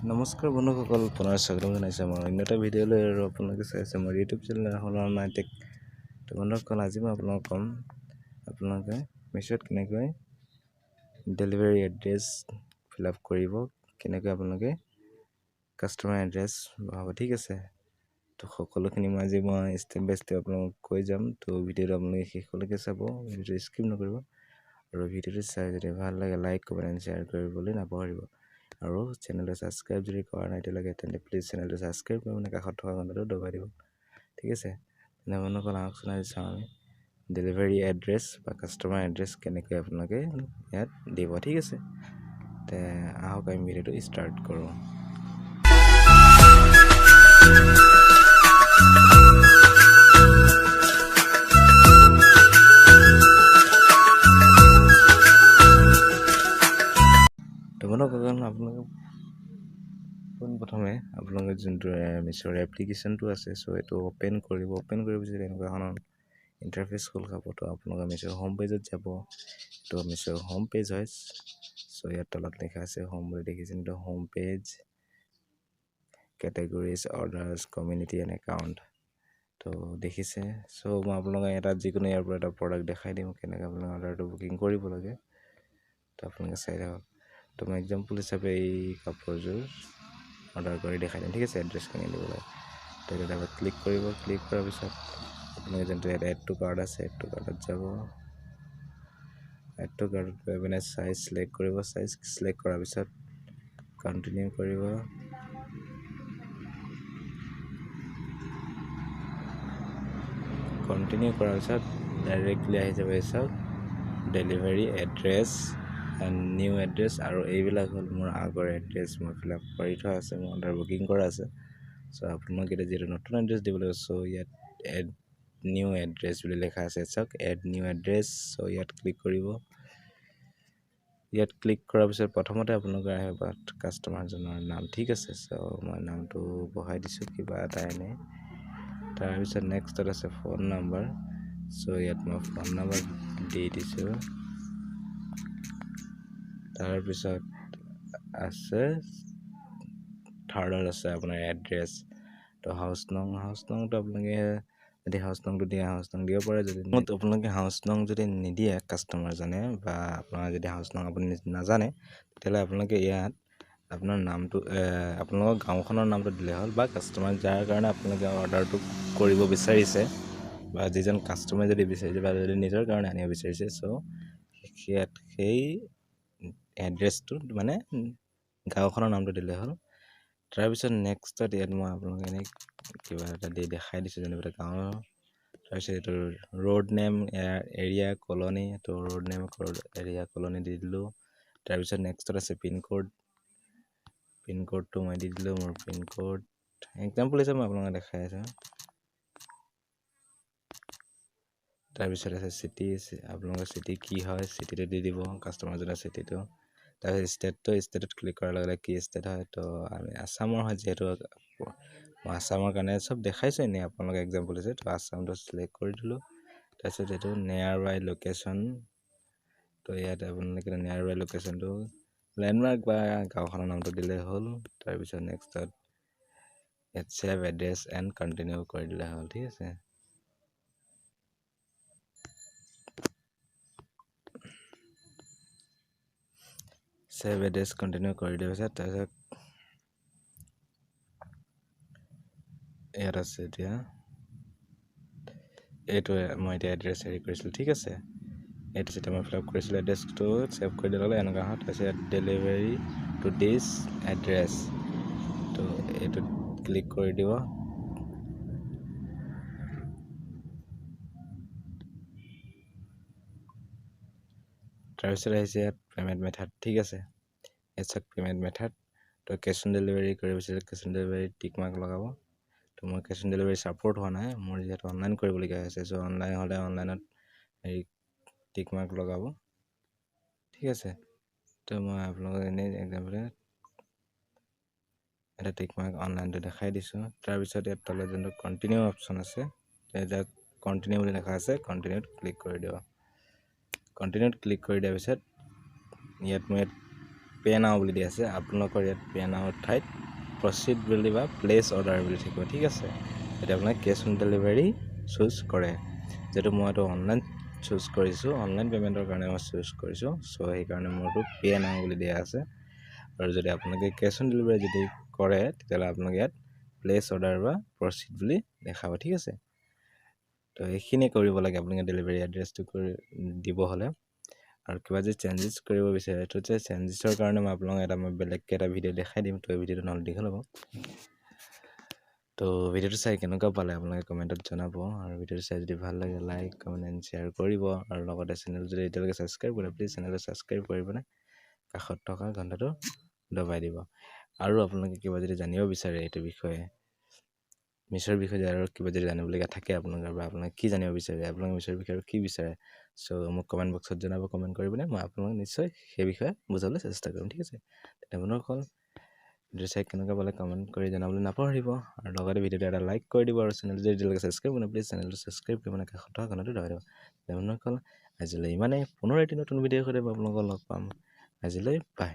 নমস্কাৰ বন্ধুসকল, পুনৰ স্বাগতম জনাইছোঁ আমাৰ অন্য এটা ভিডিঅ'লৈ। আৰু আপোনালোকে চাই আছে মোৰ ইউটিউব চেনেল ৰাহুল টেক। তো বন্ধুসকল, আজি মই আপোনালোকক ক'ম আপোনালোকে মিছোত কেনেকৈ ডেলিভাৰী এড্ৰেছ ফিল আপ কৰিব, কেনেকৈ আপোনালোকে কাষ্টমাৰ এড্ৰেছ বহাব। ঠিক আছে, তো সকলোখিনি আজি মই ষ্টেপ বাই ষ্টেপ আপোনালোকক কৈ যাম। তো ভিডিঅ'টো আপোনালোকে শেষলৈকে চাব, ভিডিঅ'টো স্কিপ নকৰিব। আৰু ভিডিঅ'টো চাই যদি ভাল লাগে লাইক কমেণ্ট শ্বেয়াৰ কৰিবলৈ নাপাহৰিব। আৰু চেনেলটো ছাবস্ক্ৰাইব যদি কৰা নাই এতিয়ালৈকে, তেন্তে প্লিজ চেনেলটো ছাবস্ক্ৰাইব কৰি মানে কাষত থকা ঘণ্টাটো দবাই দিব। ঠিক আছে, তেনে বন্ধুসকল আহক জনাই চাওঁ আমি ডেলিভাৰী এড্ৰেছ বা কাষ্টমাৰ এড্ৰেছ কেনেকৈ আপোনালোকে ইয়াত দিব। ঠিক আছে, তে আহক আমি ভিডিঅ'টো ষ্টাৰ্ট কৰোঁ। তো বন্ধুসকল, আপোনালোকে পোনপ্ৰথমে আপোনালোকে যোনটো মিছোৰ এপ্লিকেশ্যনটো আছে, চ' এইটো অ'পেন কৰিব। অ'পেন কৰিব পিছত এনেকুৱা এখন ইণ্টাৰফেচ খোল খাব। তো আপোনালোকে মিছোৰ হোম পেজত যাব। তো মিছোৰ হোম পেজ হয়, চ' ইয়াত তলত লিখা আছে হোম বুলি দেখিছে। তো home page, categories, orders, community and account. তো দেখিছে। চ' মই আপোনালোকে এটা যিকোনো ইয়াৰ পৰা এটা প্ৰডাক্ট দেখাই দিম, কেনেকৈ আপোনালোকে অৰ্ডাৰটো বুকিং কৰিব লাগে। তো আপোনালোকে চাই থাকক। তো মই এক্সাম্পল হিচাপে এই কাপোৰযোৰ অৰ্ডাৰ কৰি দেখাই দিম। ঠিক আছে, এড্ৰেছখিনি দিব লাগে। তো এতিয়া ক্লিক কৰিব। ক্লিক কৰাৰ পিছত আপোনালোকে যোনটো ইয়াত এড টু কাৰ্ট আছে, এড টু কাৰ্টত যাব। এড টু কাৰ্টত গৈ পিনে চাইজ চিলেক্ট কৰিব। চাইজ চিলেক্ট কৰাৰ পিছত কণ্টিনিউ কৰিব। কণ্টিনিউ কৰাৰ পিছত ডাইৰেক্টলি আহি যাব চাওক delivery address and new address. আৰু এইবিলাক হ'ল মোৰ আগৰ এড্ৰেছ, মই ফিল আপ কৰি থোৱা আছে, মোৰ অৰ্ডাৰ বুকিং কৰা আছে। চ' আপোনালোকে এতিয়া যিহেতু নতুন এড্ৰেছ দিব লাগিব, চ' ইয়াত এড নিউ এড্ৰেছ বুলি লিখা আছে, চাওক এড নিউ এড্ৰেছ। চ' ইয়াত ক্লিক কৰিব। ইয়াত ক্লিক কৰাৰ পিছত প্ৰথমতে আপোনালোকে আহিব কাষ্টমাৰজনৰ নাম। ঠিক আছে, চ' মই নামটো বহাই দিছোঁ কিবা এটা এনেই। তাৰপিছত নেক্সটত আছে ফোন নম্বৰ। চ' ইয়াত মই ফোন নম্বৰ দি দিছোঁ। তাৰপিছত আছে থাৰ্ডত আছে আপোনাৰ এড্ৰেছ। তো হাউচ নংটো আপোনালোকে যদি হাউচ নংটো দিয়ে হাউচ নং দিব পাৰে। যদি আপোনালোকে হাউচ নং যদি নিদিয়ে কাষ্টমাৰজনে, বা আপোনাৰ যদি হাউচ নং আপুনি নাজানে, তেতিয়াহ'লে আপোনালোকে ইয়াত আপোনাৰ নামটো আপোনালোকৰ গাঁওখনৰ নামটো দিলে হ'ল, বা কাষ্টমাৰ যাৰ কাৰণে আপোনালোকে অৰ্ডাৰটো কৰিব বিচাৰিছে, বা যিজন কাষ্টমাৰে যদি বিচাৰিছে, বা যদি নিজৰ কাৰণে আনিব বিচাৰিছে, চ' সেই এড্ৰেছটো মানে গাঁওখনৰ নামটো দিলে হ'ল। তাৰপিছত নেক্সটত ইয়াত মই আপোনালোকে এনেই কিবা এটা দি দেখাই দিছোঁ, যেনিবা গাঁৱৰ। তাৰপিছত এইটো ৰোড নেম, এৰিয়া, কলনি। তো ৰোড নেম, এৰিয়া, কলনি দি দিলোঁ। তাৰপিছত নেক্সটত আছে পিনক'ড। পিনক'ডটো মই দি দিলোঁ, মোৰ পিনক'ড এক্সাম্পল হিচাপে মই আপোনালোকে দেখাই আছোঁ। তাৰপিছত আছে চিটি, আপোনালোকৰ চিটি কি হয়, চিটিটো দি দিব কাষ্টমাৰজনৰ চিটিটো। তাৰপিছত ষ্টেটত ক্লিক কৰাৰ লগে লগে কি ষ্টেট হয়, তো আমি আছামৰ হয়, যিহেতু মই আছামৰ কাৰণে চব দেখাইছোঁ এনেই আপোনালোকে এক্সাম্পল হৈছে। তো আছামটো চিলেক্ট কৰি দিলোঁ। তাৰপিছত এইটো নিয়াৰ বাই লোকেশ্যন। তো ইয়াত আপোনালোকে নিয়াৰ বাই লোকেশ্যনটো লেণ্ডমাৰ্ক বা গাঁওখনৰ নামটো দিলে হ'ল। তাৰপিছত নেক্সটত ইয়াত ছেভ এড্ৰেছ এণ্ড কণ্টিনিউ কৰি দিলে হ'ল। ঠিক আছে, ছেভ এড্ৰেছ কণ্টিনিউ কৰি দিয়াৰ পিছত তাৰপিছত ইয়াত আছে এতিয়া এইটোৱে মই এতিয়া এড্ৰেছ হেৰি কৰিছিলোঁ। ঠিক আছে, এইটো যেতিয়া মই ফিল আপ কৰিছিলোঁ এড্ৰেছটো ছেভ কৰি দিলে হ'লে এনেকুৱা হয়। তাৰপিছত ইয়াত ডেলিভাৰী টু দিছ এড্ৰেছ, তো এইটোত ক্লিক কৰি দিব। তাৰপিছত আহিছে ইয়াত পে'মেণ্ট মেথড। ঠিক আছে, ইয়াত চাওক পে'মেণ্ট মেথড। তো কেছ অন ডেলিভাৰী কৰিব বিচাৰিলে cash on delivery tick mark লগাব। তো মই কেছ অন ডেলিভাৰী ছাপোৰ্ট হোৱা নাই, মোৰ যিহেতু অনলাইন কৰিবলগীয়া হৈছে, চ' অনলাইন হ'লে অনলাইনত হেৰি টিক মাৰ্ক লগাব। ঠিক আছে, তো মই আপোনালোকক এনেই এক্সাম্পল এটা টিক মাৰ্ক অনলাইনটো দেখাই দিছোঁ। তাৰপিছত ইয়াত তলত যোনটো কণ্টিনিউ অপশ্যন আছে, এতিয়া কণ্টিনিউ বুলি লেখা আছে, কণ্টিনিউত ক্লিক কৰি দিব। কণ্টিনিউত ক্লিক কৰি দিয়াৰ পিছত ইয়াত মই পে নাও বুলি দিয়া আছে আপোনালোকৰ ইয়াত পে নাওৰ ঠাইত প্ৰচিড বুলি বা প্লেচ অৰ্ডাৰ বুলি থাকিব ঠিক আছে এতিয়া আপোনাক কেছ অন ডেলিভাৰী চুজ কৰে যেটো মই এইটো অনলাইন চুজ কৰিছোঁ অনলাইন পেমেন্টৰ কাৰণে মই চুজ কৰিছোঁ সো সেইকাৰণে মোৰটো পে নাও বুলি দিয়া আছে আৰু যদি আপোনালোকে কেছ অন ডেলিভাৰী যদি কৰে তেতিয়াহ'লে আপোনালোকে ইয়াত প্লেচ অৰ্ডাৰ বা প্ৰচিড বুলি দেখাব ঠিক আছে তো এইখিনি কৰিব লাগে আপোনালোকে ডেলিভাৰী এড্ৰেছটো দিব হ'লে আৰু কিবা যদি চেঞ্জেছ কৰিব বিচাৰে তো চেঞ্জেছৰ কাৰণে মই আপোনালোকক মই বেলেগকৈ এটা ভিডিঅ' দেখাই দিম তো এই ভিডিঅ'টো নহ'লে দীঘল হ'ব তো ভিডিঅ'টো চাই কেনেকুৱা পালে আপোনালোকে কমেণ্টত জনাব আৰু ভিডিঅ'টো চাই যদি ভাল লাগে লাইক কমেণ্ট এণ্ড শ্বেয়াৰ কৰিব আৰু লগতে চেনেল যদি এতিয়ালৈকে ছাবস্ক্ৰাইব কৰে প্লিজ চেনেলটো ছাবস্ক্ৰাইব কৰিবনে কাষত থকা ঘণ্টাটো দবাই দিব আৰু আপোনালোকে কিবা যদি জানিব বিচাৰে এইটো বিষয়ে মিছৰ বিষয়ে আৰু কিবা যদি জানিবলগীয়া থাকে আপোনালোকৰ বা আপোনালোকে কি জানিব বিচাৰে আপোনালোকে মিছৰ বিষয়ে আৰু কি বিচাৰে সো মোক কমেণ্ট বক্সত জনাব কমেণ্ট কৰিবনে মই আপোনালোকক নিশ্চয় সেই বিষয়ে বুজাবলৈ চেষ্টা কৰিম ঠিক আছে তেতিয়াহ'লে অকল ভিডিঅ' চাই কেনেকুৱা পালে কমেণ্ট কৰি জনাবলৈ নাপাহৰিব আৰু লগতে ভিডিঅ'টো এটা লাইক কৰি দিব আৰু চেনেলটো যদি এতিয়ালৈকে ছাবস্ক্ৰাইব কৰা প্লিজ চেনেলটো ছাবস্ক্ৰাইব কৰি মানে কাষত থকা ঘণ্টাটো দবাই দিব তেতিয়াহ'লে অকল আজিলৈ ইমানেই পুনৰ এটি নতুন ভিডিঅ'ৰ সৈতে আপোনালোকক লগ পাম আজিলৈ বাই